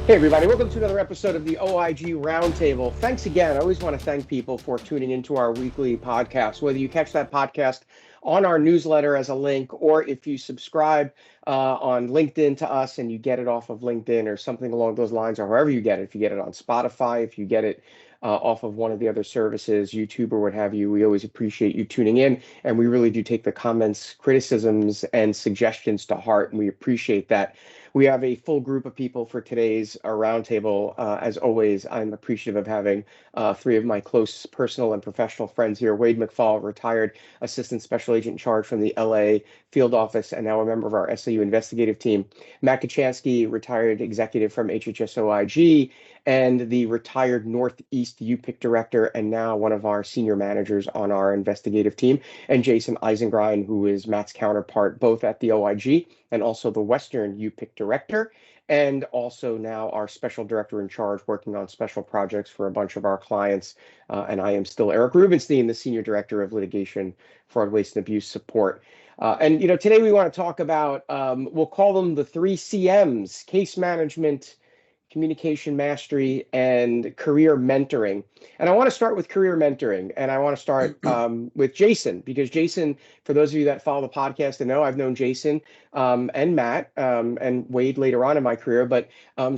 Hey, everybody, welcome to another episode of the OIG Roundtable. Thanks again. I always want to thank people for tuning into our weekly podcast, whether you catch that podcast on our newsletter as a link, or if you subscribe on LinkedIn to us and you get it off of LinkedIn or something along those lines, or wherever you get it. If you get it on Spotify, if you get it off of one of the other services, YouTube or what have you, we always appreciate you tuning in. And we really do take the comments, criticisms, and suggestions to heart, and we appreciate that. We have a full group of people for today's roundtable. As always, I'm appreciative of having three of my close personal and professional friends here. Wade McFall, retired Assistant Special Agent in Charge from the LA field office and now a member of our SAU investigative team. Matt Kachansky, retired executive from HHS OIG and the retired Northeast UPIC director and now one of our senior managers on our investigative team. And Jaysen Eisengrein, who is Matt's counterpart both at the OIG and also the Western UPIC director, and also now our special director in charge working on special projects for a bunch of our clients. And I am still Eric Rubenstein, the senior director of litigation, fraud, waste, and abuse support. Today we want to talk about, we'll call them the three CMs: case management, communication mastery, and career mentoring. And I want to start with career mentoring. And I want to start with Jaysen, because Jaysen, for those of you that follow the podcast and know, I've known Jaysen and Matt and Wade later on in my career, but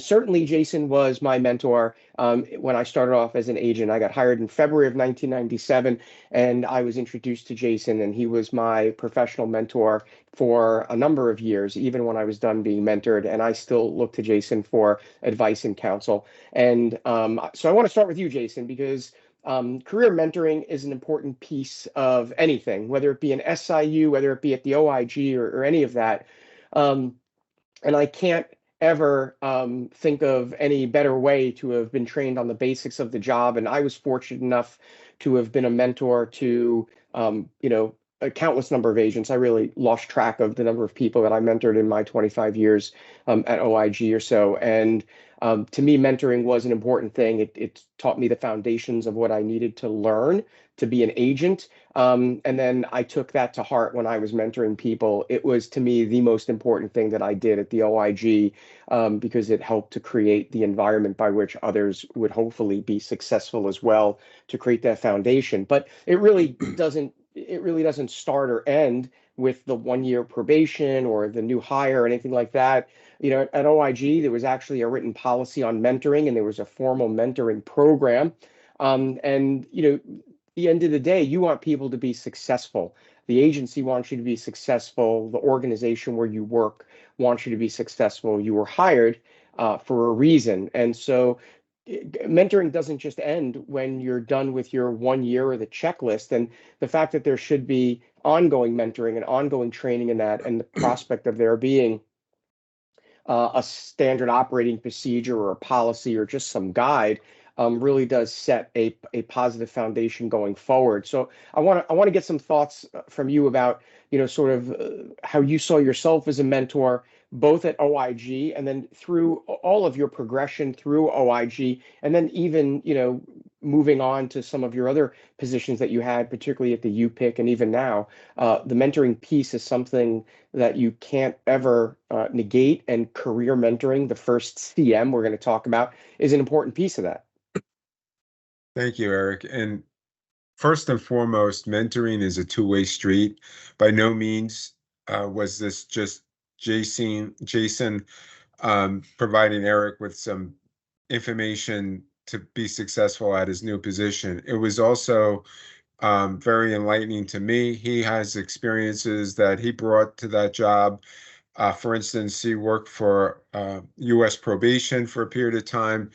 certainly Jaysen was my mentor when I started off as an agent. I got hired in February of 1997, and I was introduced to Jaysen, and he was my professional mentor for a number of years, even when I was done being mentored. And I still look to Jaysen for advice and counsel. And so I want to start with you, Jaysen, because career mentoring is an important piece of anything, whether it be an SIU, whether it be at the OIG or any of that. Um, and I can't ever think of any better way to have been trained on the basics of the job. And I was fortunate enough to have been a mentor to, a countless number of agents. I really lost track of the number of people that I mentored in my 25 years at OIG or so. And to me, mentoring was an important thing. It taught me the foundations of what I needed to learn to be an agent. And then I took that to heart when I was mentoring people. It was, to me, the most important thing that I did at the OIG, because it helped to create the environment by which others would hopefully be successful as well, to create that foundation. But it really doesn't start or end with the 1 year probation or the new hire or anything like that. At OIG, there was actually a written policy on mentoring, and there was a formal mentoring program. And the end of the day, you want people to be successful. The agency wants you to be successful. The organization where you work wants you to be successful. You were hired for a reason. And so mentoring doesn't just end when you're done with your 1 year or the checklist. And the fact that there should be ongoing mentoring and ongoing training in that, and the prospect of there being a standard operating procedure or a policy or just some guide really does set a positive foundation going forward. So I want to get some thoughts from you about sort of how you saw yourself as a mentor, both at OIG and then through all of your progression through OIG, and then even moving on to some of your other positions that you had, particularly at the UPIC and even now. The mentoring piece is something that you can't ever negate, and career mentoring, the first CM we're going to talk about, is an important piece of that. Thank you, Eric. And first and foremost, mentoring is a two-way street. By no means was this just Jaysen providing Eric with some information to be successful at his new position. It was also very enlightening to me. He has experiences that he brought to that job. For instance, he worked for U.S. probation for a period of time,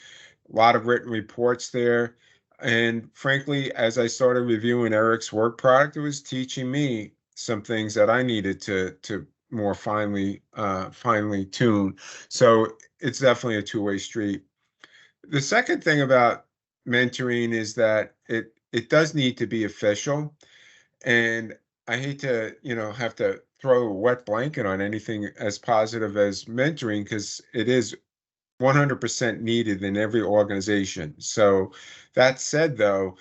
a lot of written reports there. And frankly, as I started reviewing Eric's work product, it was teaching me some things that I needed to more finely tune. So it's definitely a two-way street. The second thing about mentoring is that it does need to be official. And I hate to, have to throw a wet blanket on anything as positive as mentoring, because it is 100% needed in every organization. So that said, though,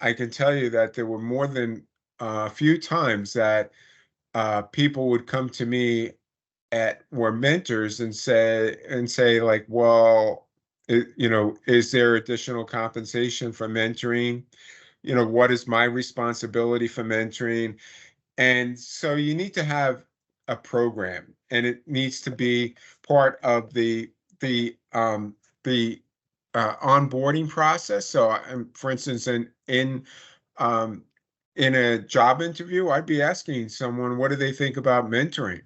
I can tell you that there were more than a few times that people would come to me were mentors and say like, well, is there additional compensation for mentoring? What is my responsibility for mentoring? And so you need to have a program, and it needs to be part of the the onboarding process. So, for instance, um, in a job interview, I'd be asking someone, what do they think about mentoring?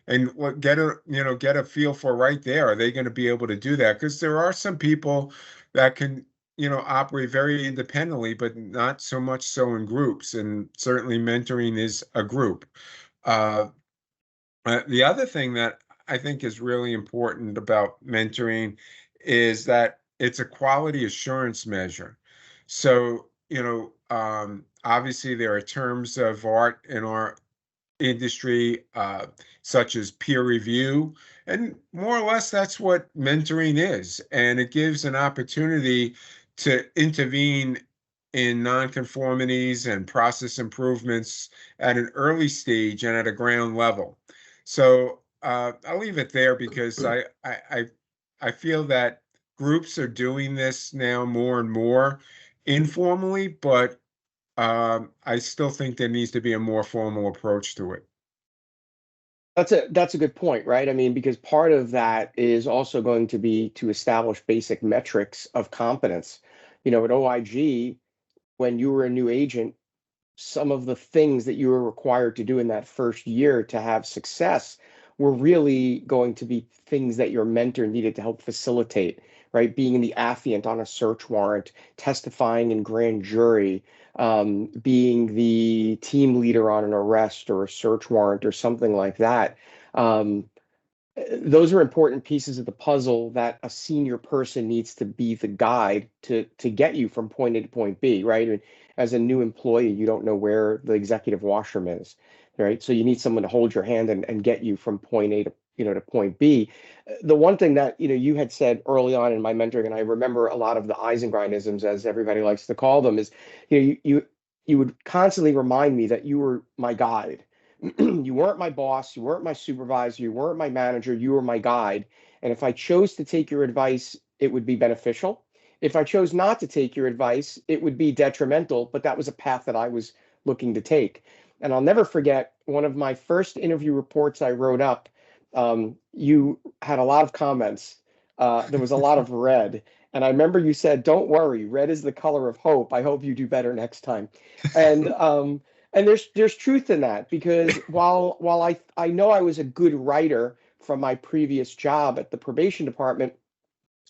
And get a feel for right there. Are they going to be able to do that? Because there are some people that can, operate very independently, but not so much so in groups. And certainly mentoring is a group. Uh, the other thing that I think is really important about mentoring is that it's a quality assurance measure. So, obviously there are terms of art in our industry, such as peer review, and more or less that's what mentoring is. And it gives an opportunity to intervene in nonconformities and process improvements at an early stage and at a ground level. So I'll leave it there because I feel that groups are doing this now more and more informally, but I still think there needs to be a more formal approach to it. That's a good point, right? I mean, because part of that is also going to be to establish basic metrics of competence. At OIG, when you were a new agent, some of the things that you were required to do in that first year to have success were really going to be things that your mentor needed to help facilitate, right? Being the affiant on a search warrant, testifying in grand jury, being the team leader on an arrest or a search warrant or something like that. Um, those are important pieces of the puzzle that a senior person needs to be the guide to get you from point A to point B, right? I mean, as a new employee, you don't know where the executive washroom is, right? So you need someone to hold your hand and get you from point A to to point B. The one thing that you had said early on in my mentoring, and I remember a lot of the Eisengrindisms, as everybody likes to call them, is you would constantly remind me that you were my guide. You weren't my boss, you weren't my supervisor, you weren't my manager, you were my guide. And if I chose to take your advice, it would be beneficial. If I chose not to take your advice, it would be detrimental, but that was a path that I was looking to take. And I'll never forget one of my first interview reports I wrote up. You had a lot of comments. There was a lot of red. And I remember you said, "Don't worry, red is the color of hope. I hope you do better next time." And there's truth in that, because while I know I was a good writer from my previous job at the probation department,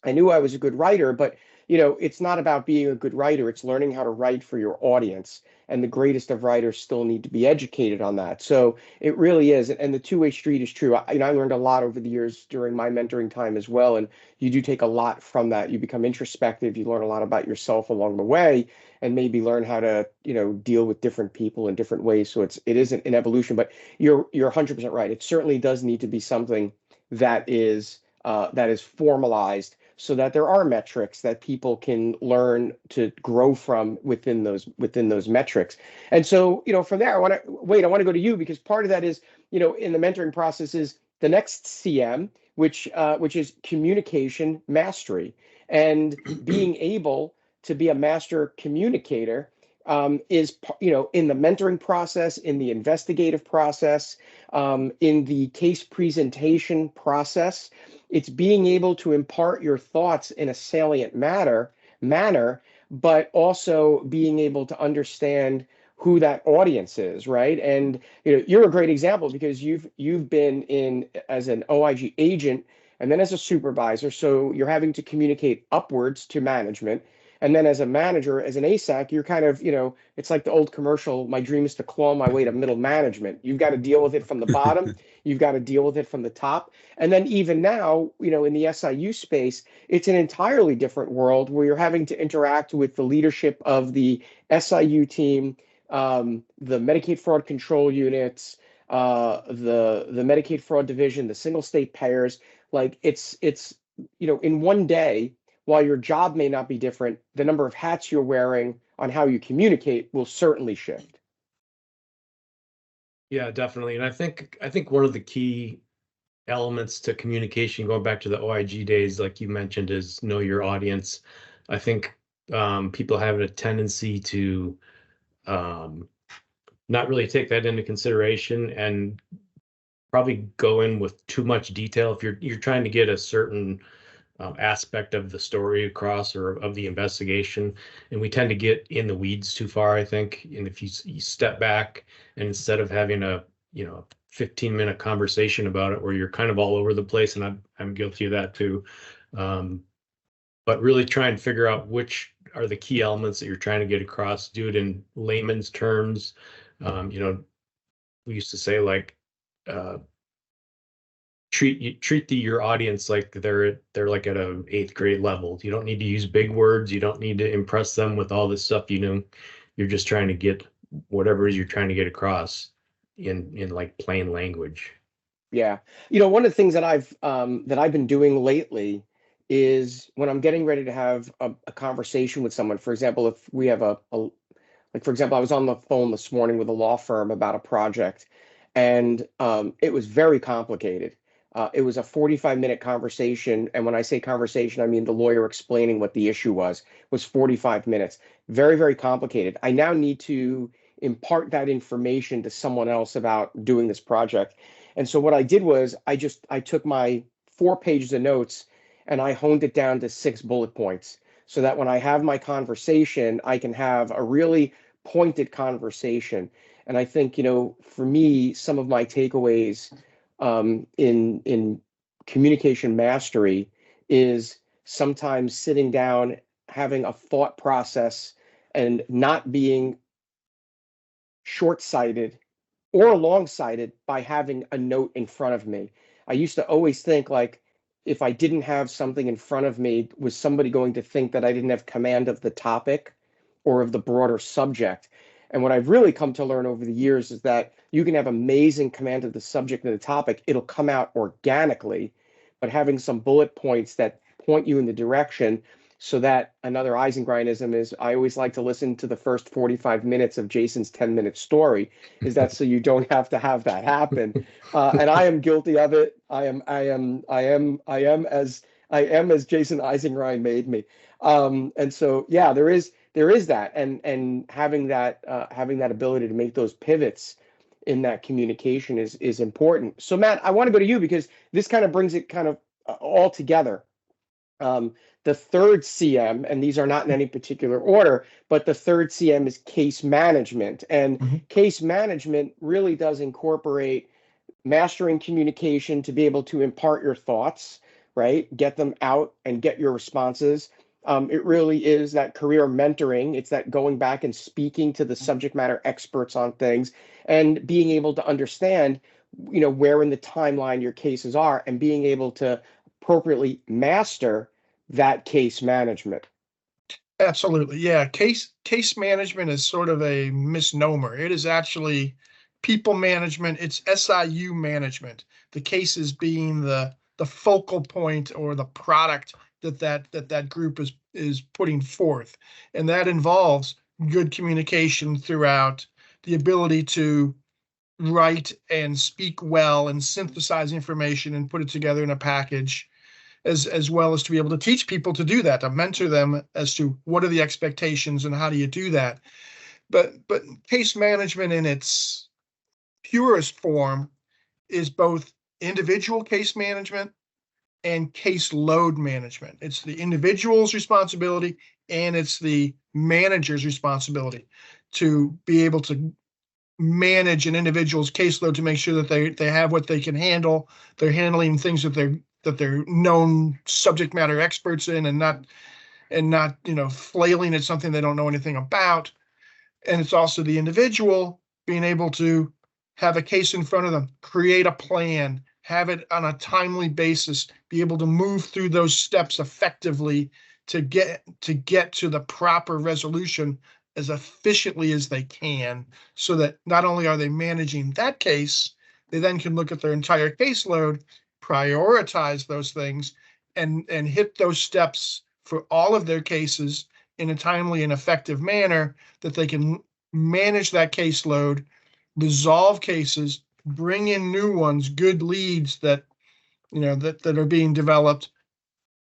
I knew I was a good writer, but it's not about being a good writer. It's learning how to write for your audience. And the greatest of writers still need to be educated on that. So it really is. And the two-way street is true. I learned a lot over the years during my mentoring time as well. And you do take a lot from that. You become introspective. You learn a lot about yourself along the way, and maybe learn how to, deal with different people in different ways. So it isn't an evolution, but you're 100% right. It certainly does need to be something that is formalized, so that there are metrics that people can learn to grow from within those metrics. And so, from there, I want to go to you, because part of that is, in the mentoring process, is the next CM, which is communication mastery, and being able to be a master communicator, is, in the mentoring process, in the investigative process, in the case presentation process. It's being able to impart your thoughts in a salient manner, but also being able to understand who that audience is, right? And you're a great example, because you've been in as an OIG agent and then as a supervisor, so you're having to communicate upwards to management. And then as a manager, as an ASAC, you're kind of, it's like the old commercial, my dream is to claw my way to middle management. You've got to deal with it from the bottom. You've got to deal with it from the top. And then even now, in the SIU space, it's an entirely different world, where you're having to interact with the leadership of the SIU team, the Medicaid fraud control units, the Medicaid fraud division, the single state payers. Like it's in one day, while your job may not be different, the number of hats you're wearing on how you communicate will certainly shift. Yeah, definitely. And I think one of the key elements to communication, going back to the OIG days, like you mentioned, is know your audience. I think people have a tendency to not really take that into consideration and probably go in with too much detail. If you're trying to get a certain aspect of the story across or of the investigation, and we tend to get in the weeds too far, I think. And if you step back, and instead of having a 15-minute conversation about it where you're kind of all over the place, and I'm guilty of that too, but really try and figure out which are the key elements that you're trying to get across, do it in layman's terms. We used to say, like, treat your audience like they're like at a 8th grade level. You don't need to use big words. You don't need to impress them with all this stuff. You're just trying to get whatever it is you're trying to get across in like plain language. Yeah. One of the things that I've been doing lately is when I'm getting ready to have a conversation with someone. For example, if we have like, for example, I was on the phone this morning with a law firm about a project, and it was very complicated. It was a 45-minute conversation, and when I say conversation, I mean the lawyer explaining what the issue was 45 minutes. Very, very complicated. I now need to impart that information to someone else about doing this project. And so what I did was I took my 4 pages of notes and I honed it down to 6 bullet points so that when I have my conversation, I can have a really pointed conversation. And I think, for me, some of my takeaways in communication mastery is sometimes sitting down, having a thought process, and not being short-sighted or long-sighted by having a note in front of me. I used to always think, like, if I didn't have something in front of me, was somebody going to think that I didn't have command of the topic or of the broader subject? And what I've really come to learn over the years is that you can have amazing command of the subject and the topic. It'll come out organically, but having some bullet points that point you in the direction, so that another Eisengrindism is, I always like to listen to the first 45 minutes of Jaysen's 10-minute story, is that so you don't have to have that happen. And I am guilty of it. I am as Jaysen Eisengrind made me. And so, yeah, there is that, and having that ability to make those pivots in that communication is important. So Matt, I want to go to you because this kind of brings it kind of all together. The third CM, and these are not in any particular order, but the third CM is case management. And case management really does incorporate mastering communication to be able to impart your thoughts, right? Get them out and get your responses. It really is that career mentoring. It's that going back and speaking to the subject matter experts on things and being able to understand, where in the timeline your cases are, and being able to appropriately master that case management. Absolutely. Yeah. Case management is sort of a misnomer. It is actually people management. It's SIU management. The cases being the focal point or the product that group is putting forth. And that involves good communication throughout, the ability to write and speak well and synthesize information and put it together in a package, as well as to be able to teach people to do that, to mentor them as to what are the expectations and how do you do that. But case management in its purest form is both individual case management and case load management. It's the individual's responsibility and it's the manager's responsibility to be able to manage an individual's caseload to make sure that they have what they can handle. They're handling things that they're known subject matter experts in, and not flailing at something they don't know anything about. And it's also the individual being able to have a case in front of them, create a plan, have it on a timely basis, be able to move through those steps effectively to get to the proper resolution as efficiently as they can, so that not only are they managing that case, they then can look at their entire caseload, prioritize those things, and hit those steps for all of their cases in a timely and effective manner, that they can manage that caseload, resolve cases, bring in new ones, good leads that that are being developed,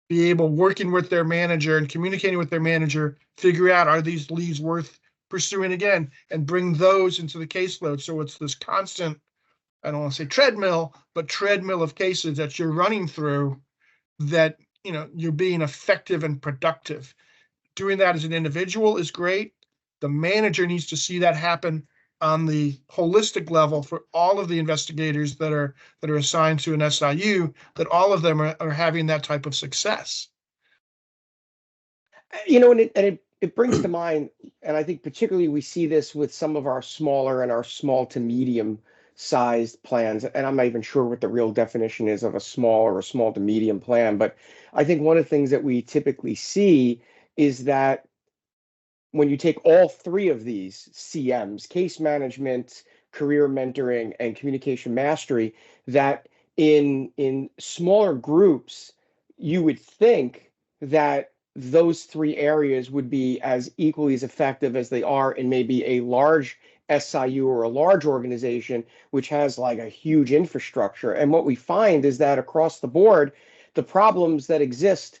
be able, working with their manager and communicating with their manager, figure out, are these leads worth pursuing again, and bring those into the caseload. So it's this constant, I don't want to say treadmill, but treadmill of cases that you're running through, that, you're being effective and productive. Doing that as an individual is great. The manager needs to see that happen on the holistic level for all of the investigators that are assigned to an SIU, that all of them are having that type of success. It brings to mind, and I think particularly we see this with some of our smaller and our small to medium sized plans, and I'm not even sure what the real definition is of a small or a small to medium plan, but I think one of the things that we typically see is that when you take all three of these CMs, case management, career mentoring, and communication mastery, that in smaller groups, you would think that those three areas would be as equally as effective as they are in maybe a large SIU or a large organization, which has like a huge infrastructure. And what we find is that across the board, the problems that exist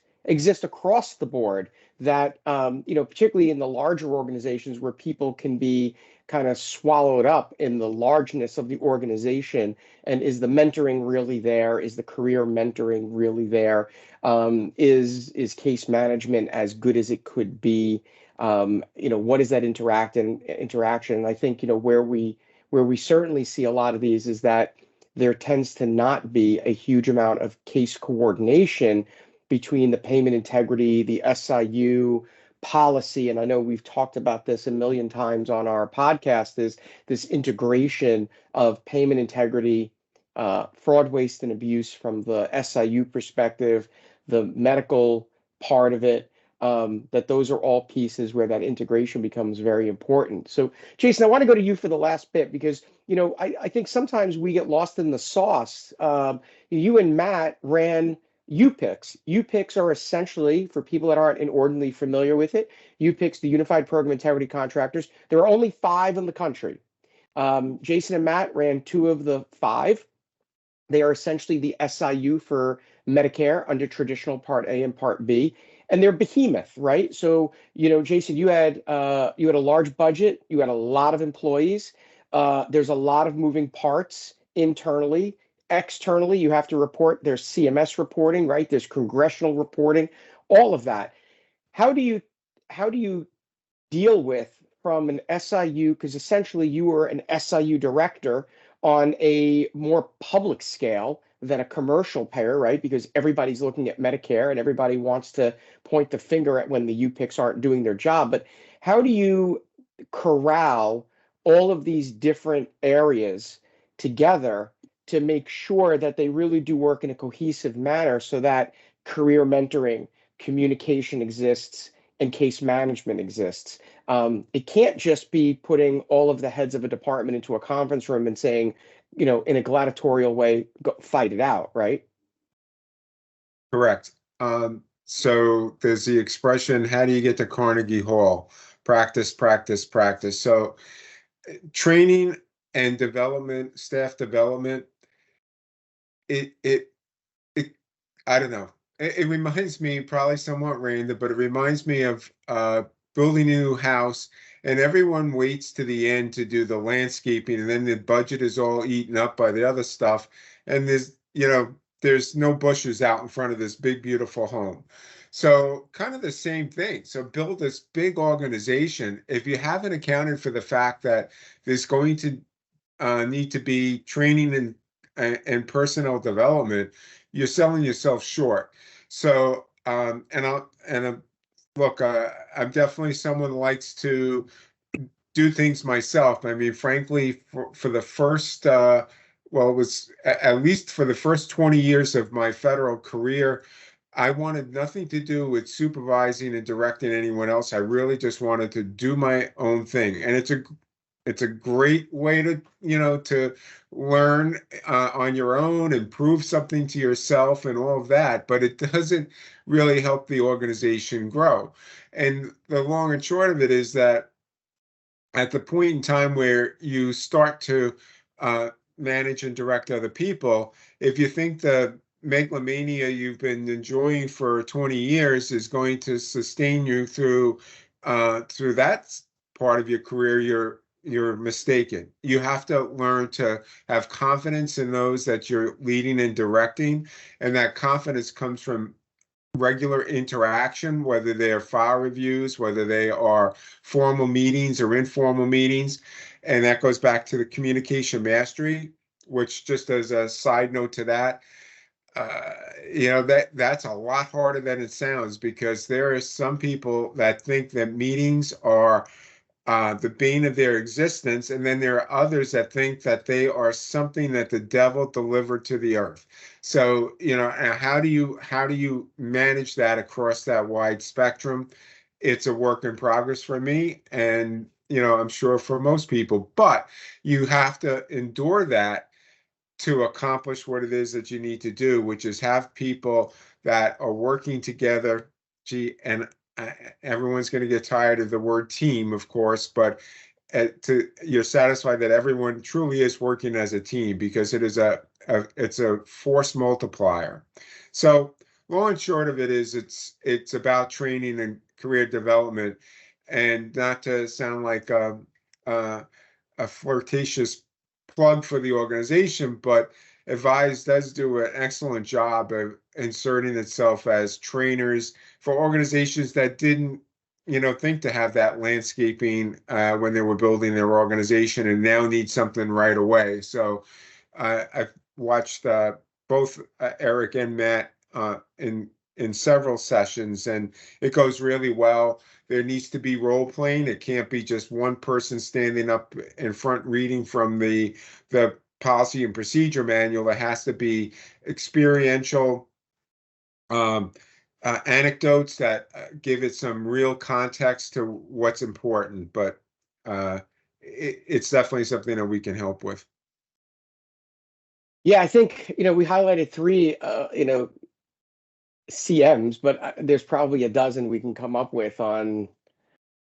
across the board, that particularly in the larger organizations where people can be kind of swallowed up in the largeness of the organization. And is the mentoring really there? Is the career mentoring really there? Is case management as good as it could be? What is that interaction? And I think where we certainly see a lot of these is that there tends to not be a huge amount of case coordination between the payment integrity, the SIU policy, and I know we've talked about this a million times on our podcast, is this integration of payment integrity, fraud, waste, and abuse from the SIU perspective, the medical part of it, that those are all pieces where that integration becomes very important. So, Jaysen, I want to go to you for the last bit because, I think sometimes we get lost in the sauce. You and Matt ran UPICs. UPICs are essentially, for people that aren't inordinately familiar with it, UPICs, the Unified Program Integrity Contractors. There are only 5 in the country. Jaysen and Matt ran 2 of the 5. They are essentially the SIU for Medicare under traditional Part A and Part B, and they're behemoth, right? So, Jaysen, you had a large budget, you had a lot of employees. There's a lot of moving parts internally. Externally, you have to report. There's CMS reporting, right? There's congressional reporting, all of that. How do you deal with from an SIU, because essentially you were an SIU director on a more public scale than a commercial payer, right? Because everybody's looking at Medicare and everybody wants to point the finger at when the UPICs aren't doing their job. But how do you corral all of these different areas together to make sure that they really do work in a cohesive manner so that career mentoring, communication exists, and case management exists? It can't just be putting all of the heads of a department into a conference room and saying, in a gladiatorial way, go fight it out, right? Correct. So there's the expression, how do you get to Carnegie Hall? Practice, practice, practice. So training and development, staff development, it I don't know. It reminds me, probably somewhat random, but it reminds me of building a new house, and everyone waits to the end to do the landscaping, and then the budget is all eaten up by the other stuff, and there's no bushes out in front of this big, beautiful home. So kind of the same thing. So build this big organization. If you haven't accounted for the fact that there's going to need to be training and personnel development, you're selling yourself short. So, look, I'm definitely someone who likes to do things myself. I mean, frankly, for the first, it was at least for the first 20 years of my federal career, I wanted nothing to do with supervising and directing anyone else. I really just wanted to do my own thing. And it's a great way to learn on your own and prove something to yourself and all of that, but it doesn't really help the organization grow. And the long and short of it is that at the point in time where you start to manage and direct other people, if you think the megalomania you've been enjoying for 20 years is going to sustain you through that part of your career, you're mistaken. You have to learn to have confidence in those that you're leading and directing, and that confidence comes from regular interaction, whether they are file reviews, whether they are formal meetings or informal meetings. And that goes back to the communication mastery, which, just as a side note to that, uh, that's a lot harder than it sounds, because there are some people that think that meetings are the bane of their existence, and then there are others that think that they are something that the devil delivered to the earth. So, how do you manage that across that wide spectrum? It's a work in progress for me, and I'm sure for most people, but you have to endure that to accomplish what it is that you need to do, which is have people that are working together. And everyone's going to get tired of the word team, of course, but you're satisfied that everyone truly is working as a team, because it is it's a force multiplier. So long and short of it is, it's about training and career development, and not to sound like a flirtatious plug for the organization, but Advise does do an excellent job of inserting itself as trainers for organizations that didn't, think to have that landscaping when they were building their organization, and now need something right away. So I've watched both Eric and Matt in several sessions, and it goes really well. There needs to be role playing. It can't be just one person standing up in front reading from the policy and procedure manual. It has to be experiential um, anecdotes that give it some real context to what's important. But it's definitely something that we can help with. Yeah, I think, we highlighted three, CMs, but there's probably a dozen we can come up with on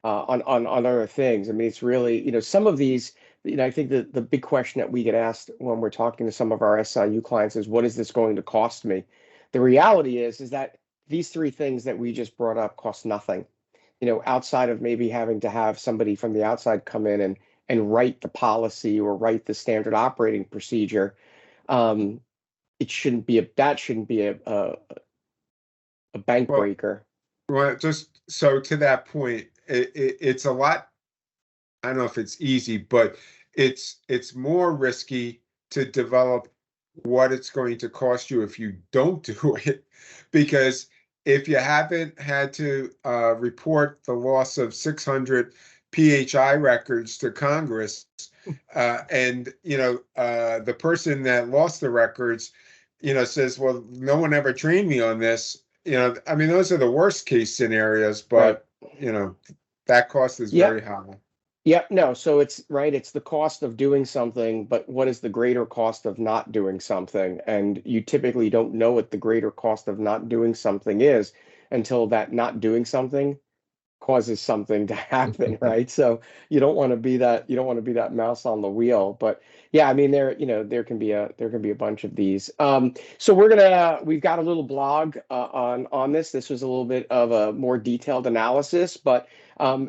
other things. I mean, it's really, some of these, I think the big question that we get asked when we're talking to some of our SIU clients is, what is this going to cost me? The reality is that these three things that we just brought up cost nothing, outside of maybe having to have somebody from the outside come in and write the policy or write the standard operating procedure. Um, that shouldn't be a bank Well, breaker. well, just so to that point, it's a lot. I don't know if it's easy, but it's more risky to develop what it's going to cost you if you don't do it, because if you haven't had to report the loss of 600 PHI records to Congress, and the person that lost the records, says, "Well, no one ever trained me on this." I mean, those are the worst case scenarios, Right. but that cost is Yep. very high. Yep. No. So it's right. It's the cost of doing something, but what is the greater cost of not doing something? And you typically don't know what the greater cost of not doing something is until that not doing something causes something to happen, right? So you don't want to be that mouse on the wheel. But yeah, I mean there can be a bunch of these. So we've got a little blog on this. This was a little bit of a more detailed analysis, but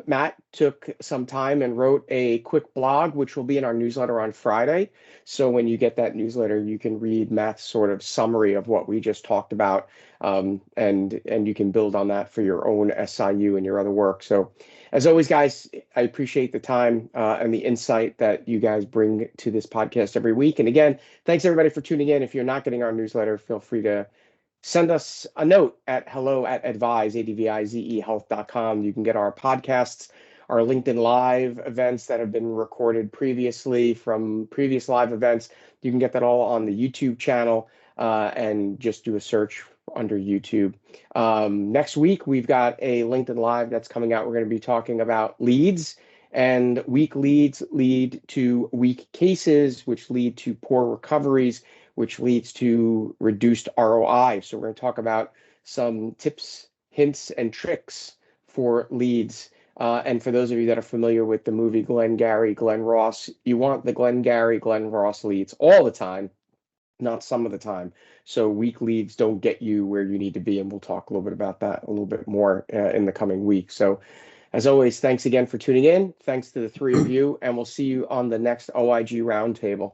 Matt took some time and wrote a quick blog, which will be in our newsletter on Friday. So when you get that newsletter, you can read Matt's sort of summary of what we just talked about, and you can build on that for your own SIU and your other work. So, as always, guys, I appreciate the time and the insight that you guys bring to this podcast every week. And again, thanks everybody for tuning in. If you're not getting our newsletter, feel free to send us a note at hello@advise, ADVIZE health.com. You can get our podcasts, our LinkedIn Live events that have been recorded previously from previous live events. You can get that all on the YouTube channel, and just do a search under YouTube. Next week, we've got a LinkedIn Live that's coming out. We're going to be talking about leads, and weak leads lead to weak cases, which lead to poor recoveries, which leads to reduced ROI. So we're going to talk about some tips, hints, and tricks for leads. And for those of you that are familiar with the movie Glenn Gary, Glenn Ross, you want the Glenn Gary, Glenn Ross leads all the time, not some of the time. So weak leads don't get you where you need to be. And we'll talk a little bit about that a little bit more in the coming week. So as always, thanks again for tuning in. Thanks to the three of you, and we'll see you on the next OIG Roundtable.